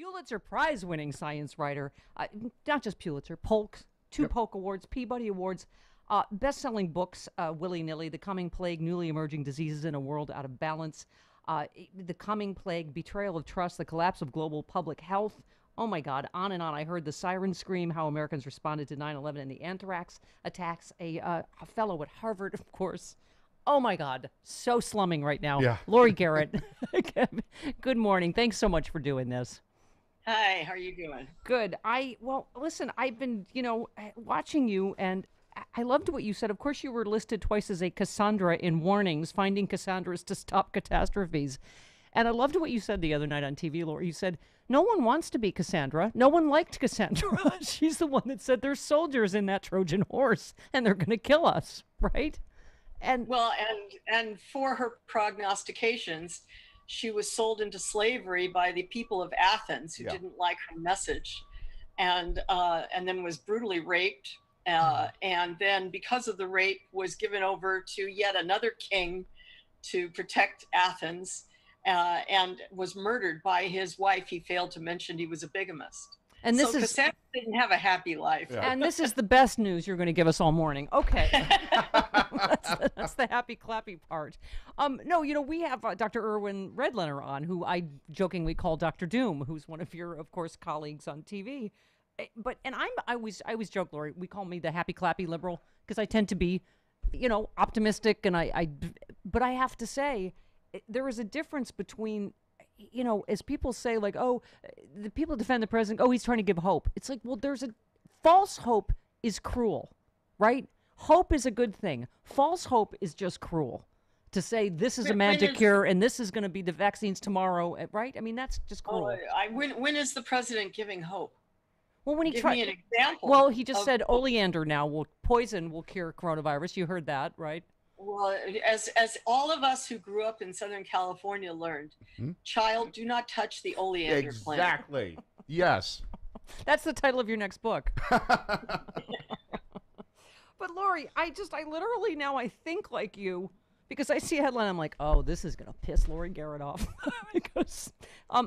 Pulitzer Prize-winning science writer, not just Pulitzer, Polk, two Polk Awards, Peabody Awards, best-selling books, willy-nilly, The Coming Plague, Newly Emerging Diseases in a World Out of Balance, The Coming Plague, Betrayal of Trust, The Collapse of Global Public Health. Oh my God, on and on. I heard the siren scream, how Americans responded to 9/11 and the anthrax attacks. A fellow at Harvard, of course. Oh my God, so slumming right now. Yeah. Laurie Garrett, good morning. Thanks so much for doing this. Hi, how are you doing? Good. Well, listen, I've been, watching you, and I loved what you said. Of course, you were listed twice as a Cassandra in Warnings, Finding Cassandras to Stop Catastrophes. And I loved what you said the other night on TV, Laura. You said, no one wants to be Cassandra. No one liked Cassandra. She's the one that said there's soldiers in that Trojan horse, and they're going to kill us, right? And Well, and for her prognostications, she was sold into slavery by the people of Athens who Yeah. didn't like her message, and then was brutally raped, and then because of the rape was given over to yet another king to protect Athens, and was murdered by his wife. He failed to mention he was a bigamist. and this So is Cassandra didn't have a happy life. Yeah. and this is the best news you're going to give us all morning. Okay. That's the happy clappy part. No, we have Dr. Irwin Redlener on, who I jokingly call Dr. Doom, who's one of your, of course, colleagues on TV. I always joke, Lori, we call me the happy clappy liberal because I tend to be, optimistic, and but I have to say, there is a difference between, as people say, like, oh, the people defend the president, oh, he's trying to give hope. It's like, well, there's a false hope is cruel, right? Hope is a good thing. False hope is just cruel. To say this is a magic cure and this is going to be the vaccines tomorrow, right? I mean, that's just cruel. When is the president giving hope? Well, when he Give me an example. well, he just of said oleander poison will cure coronavirus. You heard that, right? Well, as all of us who grew up in Southern California learned, child, do not touch the oleander plant. Exactly. Yes. That's the title of your next book. But Lori, I literally now I think like you because I see a headline. I'm like, oh, this is gonna piss Laurie Garrett off. Because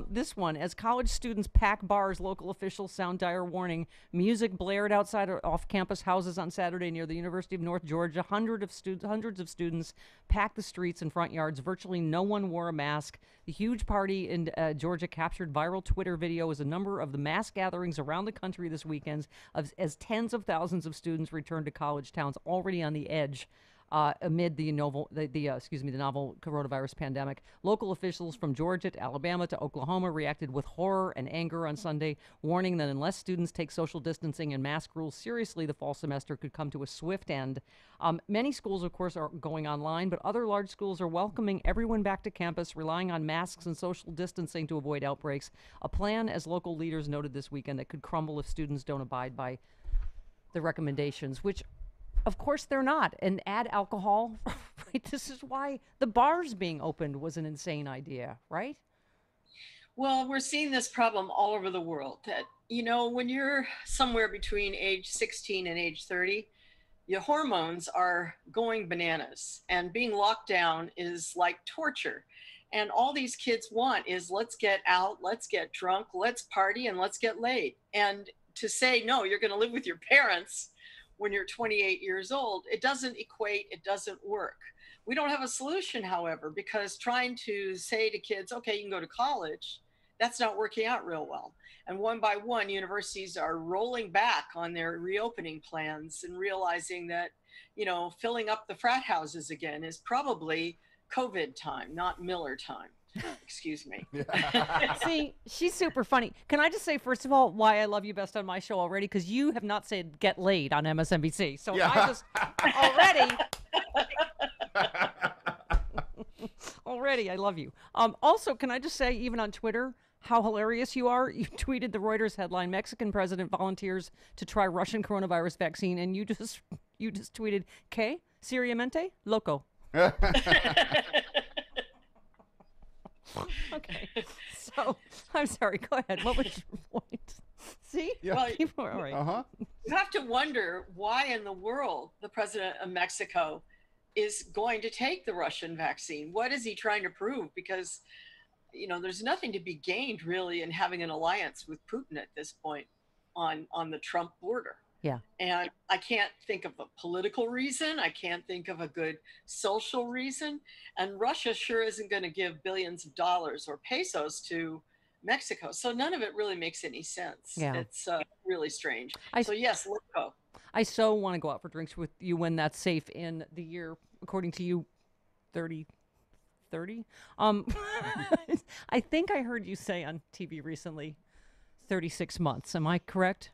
this one, as college students pack bars, local officials sound dire warning. Music blared outside off-campus houses on Saturday near the University of North Georgia. Hundreds of students packed the streets and front yards. Virtually no one wore a mask. The huge party in Georgia captured viral Twitter video as a number of the mass gatherings around the country this weekend, as tens of thousands of students returned to college towns already on the edge. Amid the novel coronavirus pandemic. Local officials from Georgia to Alabama to Oklahoma reacted with horror and anger on Sunday, warning that unless students take social distancing and mask rules seriously, the fall semester could come to a swift end. Many schools, of course, are going online, but other large schools are welcoming everyone back to campus, relying on masks and social distancing to avoid outbreaks. A plan, as local leaders noted this weekend, that could crumble if students don't abide by the recommendations, which of course they're not. And add alcohol, right? This is why the bars being opened was an insane idea, right? Well, we're seeing this problem all over the world that, when you're somewhere between age 16 and age 30, your hormones are going bananas, and being locked down is like torture. And all these kids want is let's get out, let's get drunk, let's party, and let's get laid. And to say, no, you're going to live with your parents when you're 28 years old, it doesn't equate, it doesn't work. We don't have a solution, however, because trying to say to kids, okay, you can go to college, that's not working out real well. And one by one, universities are rolling back on their reopening plans and realizing that, filling up the frat houses again is probably COVID time, not Miller time. Excuse me. See, she's super funny. Can I just say, first of all, why I love you best on my show already? Because you have not said get laid on MSNBC. So Yeah. I just already, I love you. Also, can I just say, even on Twitter, how hilarious you are? You tweeted the Reuters headline, Mexican president volunteers to try Russian coronavirus vaccine. And you just tweeted, ¿Qué? Seriamente? Loco. Okay, so I'm sorry. Go ahead. What was your point? See, Yeah. Well, people are all right. Uh-huh. you have to wonder why in the world the president of Mexico is going to take the Russian vaccine. What is he trying to prove? Because there's nothing to be gained really in having an alliance with Putin at this point on the Trump border. Yeah. And I can't think of a political reason. I can't think of a good social reason. And Russia sure isn't going to give billions of dollars or pesos to Mexico. So none of it really makes any sense. Yeah. It's really strange. I, So yes, Loco. I so want to go out for drinks with you when that's safe in the year, according to you, 30. I think I heard you say on TV recently 36 months. Am I correct?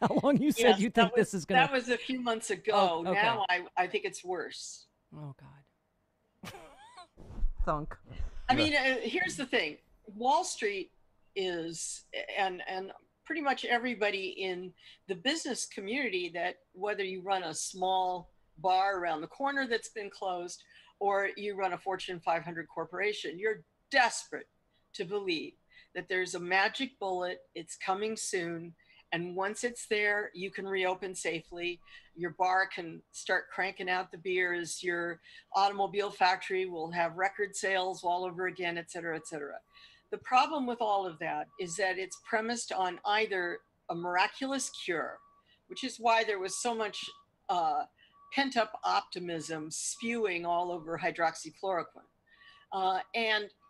How long you said Yes, you think this is going to... That was a few months ago. Oh, okay. Now I think it's worse. Oh, God. Thunk. I mean, here's the thing. Wall Street is, and pretty much everybody in the business community, that whether you run a small bar around the corner that's been closed or you run a Fortune 500 corporation, you're desperate to believe that there's a magic bullet, it's coming soon, and once it's there, you can reopen safely. Your bar can start cranking out the beers, your automobile factory will have record sales all over again, et cetera, et cetera. The problem with all of that is that it's premised on either a miraculous cure, which is why there was so much pent-up optimism spewing all over hydroxychloroquine,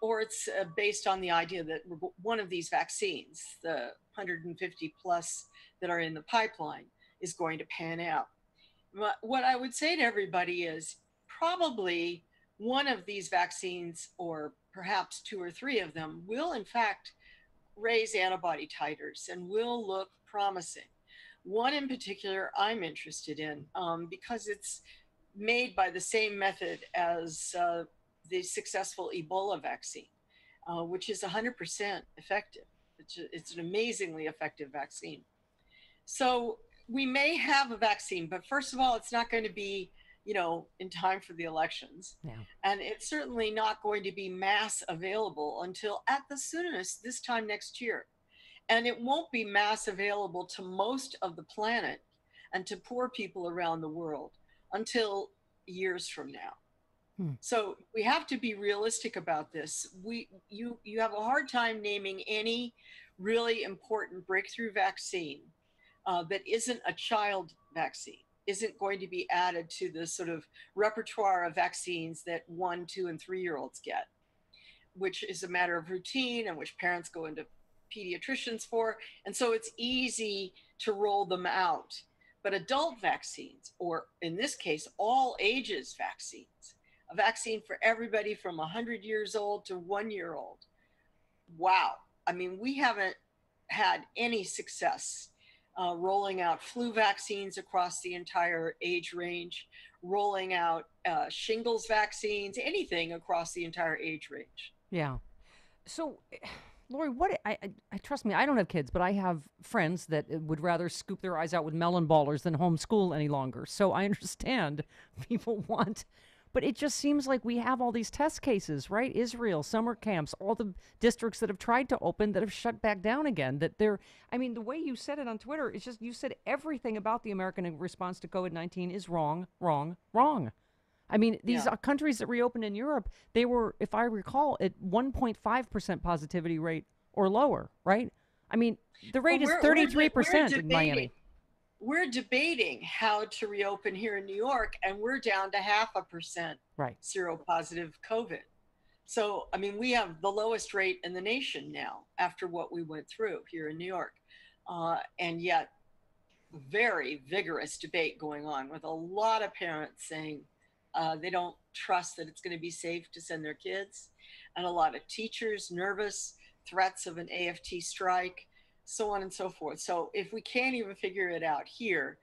or it's based on the idea that one of these vaccines, the 150 plus that are in the pipeline, is going to pan out. But what I would say to everybody is probably one of these vaccines, or perhaps two or three of them, will in fact raise antibody titers and will look promising. One in particular I'm interested in because it's made by the same method as the successful Ebola vaccine, which is 100% effective. It's an amazingly effective vaccine. So we may have a vaccine, but first of all, it's not going to be, in time for the elections. Yeah. And it's certainly not going to be mass available until at the soonest this time next year. And it won't be mass available to most of the planet and to poor people around the world until years from now. So we have to be realistic about this. You have a hard time naming any really important breakthrough vaccine that isn't a child vaccine, isn't going to be added to the sort of repertoire of vaccines that 1, 2, and 3-year-olds get, which is a matter of routine and which parents go into pediatricians for. And so it's easy to roll them out. But adult vaccines, or in this case, all ages vaccines, a vaccine for everybody from 100 years old to 1 year old. Wow. I mean, we haven't had any success rolling out flu vaccines across the entire age range, rolling out shingles vaccines, anything across the entire age range. Yeah. So, Laurie, I trust me, I don't have kids, but I have friends that would rather scoop their eyes out with melon ballers than homeschool any longer. So I understand people want, but it just seems like we have all these test cases, right? Israel, summer camps, all the districts that have tried to open that have shut back down again. I mean, the way you said it on Twitter, it's just, you said everything about the American response to COVID-19 is wrong, wrong, wrong. I mean, these countries that reopened in Europe, they were, if I recall, at 1.5% positivity rate or lower, right? I mean, the rate is 33% in Miami. We're debating how to reopen here in New York, and we're down to 0.5% seropositive COVID. So, I mean, we have the lowest rate in the nation now after what we went through here in New York. And yet, very vigorous debate going on with a lot of parents saying, they don't trust that it's going to be safe to send their kids, and a lot of teachers nervous, threats of an AFT strike, so on and so forth. So if we can't even figure it out here,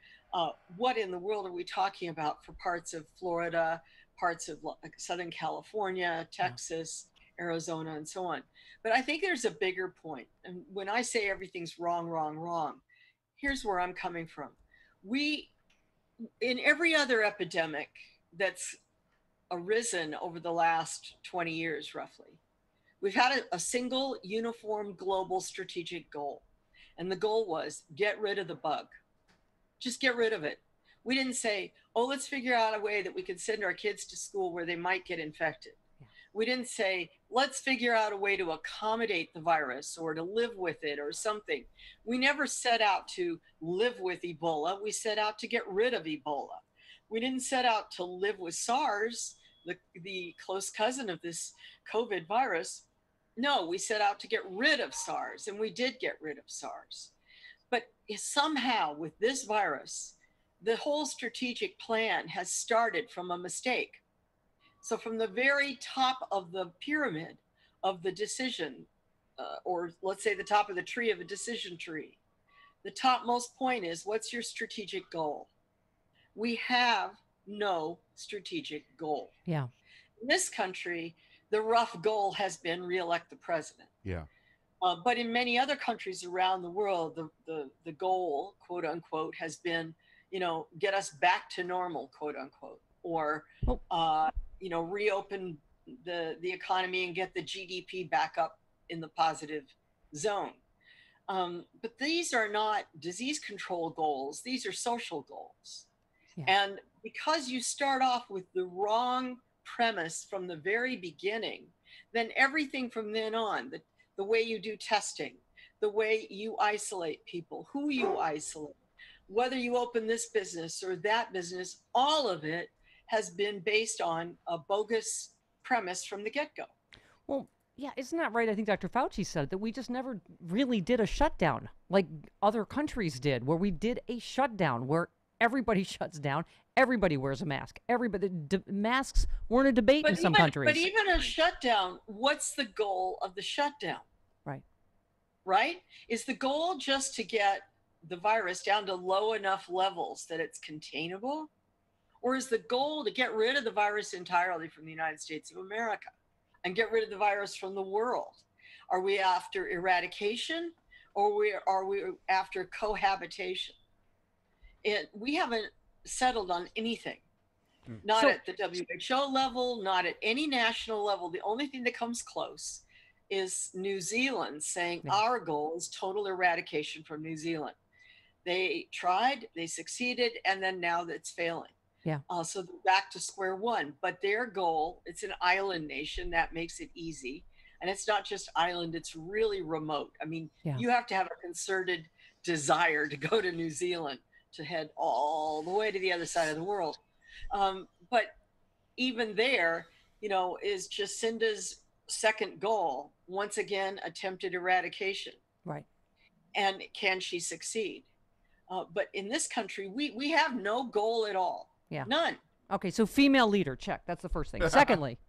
what in the world are we talking about for parts of Florida, parts of Southern California, Texas, Arizona, and so on? But I think there's a bigger point. And when I say everything's wrong, wrong, wrong, here's where I'm coming from. In every other epidemic that's arisen over the last 20 years, roughly, we've had a single uniform global strategic goal. And the goal was get rid of the bug. Just get rid of it. We didn't say, oh, let's figure out a way that we can send our kids to school where they might get infected. We didn't say, let's figure out a way to accommodate the virus or to live with it or something. We never set out to live with Ebola. We set out to get rid of Ebola. We didn't set out to live with SARS, the close cousin of this COVID virus. No, we set out to get rid of SARS, and we did get rid of SARS. But somehow with this virus, the whole strategic plan has started from a mistake. So from the very top of the pyramid of the decision, or let's say the top of the tree of a decision tree, the topmost point is, what's your strategic goal? We have no strategic goal. Yeah. In this country, the rough goal has been reelect the president. Yeah. But in many other countries around the world, the goal, quote unquote, has been, get us back to normal, quote unquote, or, reopen the economy and get the GDP back up in the positive zone. But these are not disease control goals. These are social goals. Yeah. And because you start off with the wrong premise from the very beginning, then everything from then on, the way you do testing, the way you isolate people, who you isolate, whether you open this business or that business, all of it has been based on a bogus premise from the get-go. Well, yeah, isn't that right? I think Dr. Fauci said that we just never really did a shutdown like other countries did, where we did a shutdown where everybody shuts down, everybody wears a mask, masks weren't a debate in some countries. But even a shutdown, what's the goal of the shutdown? Right? Is the goal just to get the virus down to low enough levels that it's containable? Or is the goal to get rid of the virus entirely from the United States of America and get rid of the virus from the world? Are we after eradication, or are we after cohabitation? We haven't settled on anything. Not at the WHO level, not at any national level. The only thing that comes close is New Zealand saying our goal is total eradication from New Zealand. They tried, they succeeded, and then now it's failing. Yeah. So they're back to square one. But their goal, it's an island nation, that makes it easy. And it's not just island, it's really remote. I mean, you have to have a concerted desire to go to New Zealand to head all the way to the other side of the world. But even there, is Jacinda's second goal, once again, attempted eradication. Right. And can she succeed? But in this country, we have no goal at all. Yeah. None. Okay, so female leader, check. That's the first thing. Secondly,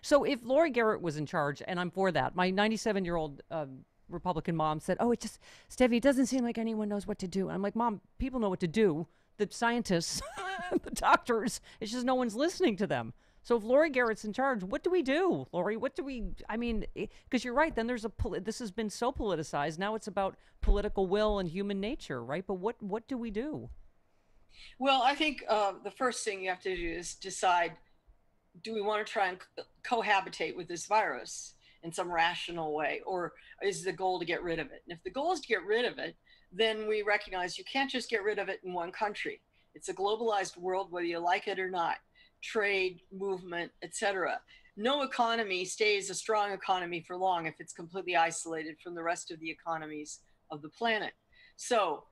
so if Laurie Garrett was in charge, and I'm for that, my 97-year-old Republican mom said, "Oh, Steffi, it doesn't seem like anyone knows what to do." And I'm like, "Mom, people know what to do. The scientists, the doctors, it's just no one's listening to them." So if Laurie Garrett's in charge, what do we do, Laurie? Because you're right, then this has been so politicized. Now it's about political will and human nature, right? But what do we do? Well, I think the first thing you have to do is decide, do we want to try and cohabitate with this virus in some rational way, or is the goal to get rid of it? And if the goal is to get rid of it, then we recognize you can't just get rid of it in one country. It's a globalized world, whether you like it or not. Trade, movement, etc. No economy stays a strong economy for long if it's completely isolated from the rest of the economies of the planet. So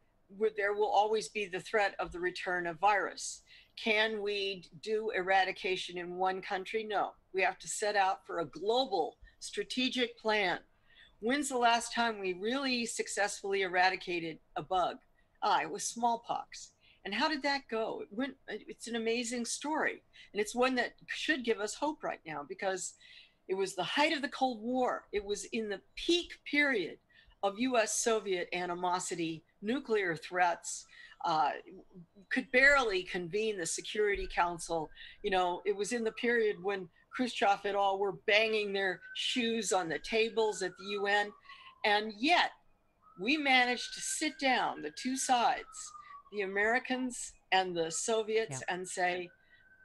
there will always be the threat of the return of virus. Can we do eradication in one country? No. We have to set out for a global strategic plan. When's the last time we really successfully eradicated a bug? It was smallpox. And how did that go? It's an amazing story. And it's one that should give us hope right now, because it was the height of the Cold War. It was in the peak period of US-Soviet animosity, nuclear threats, could barely convene the Security Council. It was in the period when Khrushchev et al. Were banging their shoes on the tables at the UN. And yet we managed to sit down, the two sides, the Americans and the Soviets, and say,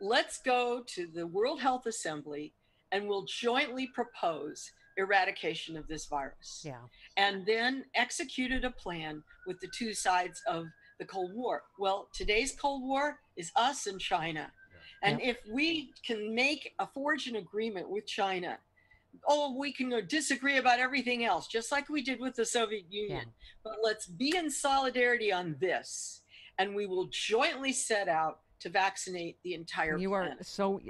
let's go to the World Health Assembly and we'll jointly propose eradication of this virus. Yeah. And then executed a plan with the two sides of the Cold War. Well, today's Cold War is us and China. And if we can forge an agreement with China, we can disagree about everything else, just like we did with the Soviet Union. But let's be in solidarity on this, and we will jointly set out to vaccinate the entire You planet. are so,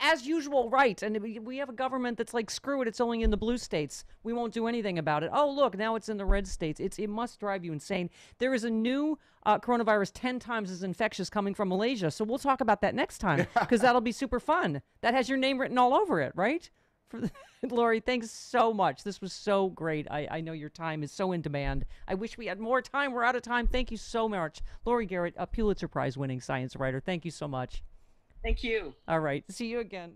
as usual, right. And we have a government that's like, screw it, it's only in the blue states. We won't do anything about it. Oh, look, now it's in the red states. It must drive you insane. There is a new coronavirus 10 times as infectious coming from Malaysia. So we'll talk about that next time, because that'll be super fun. That has your name written all over it, right? Laurie, thanks so much. This was so great. I know your time is so in demand. I wish we had more time. We're out of time. Thank you so much. Laurie Garrett, a Pulitzer Prize winning science writer. Thank you so much. Thank you. All right. See you again.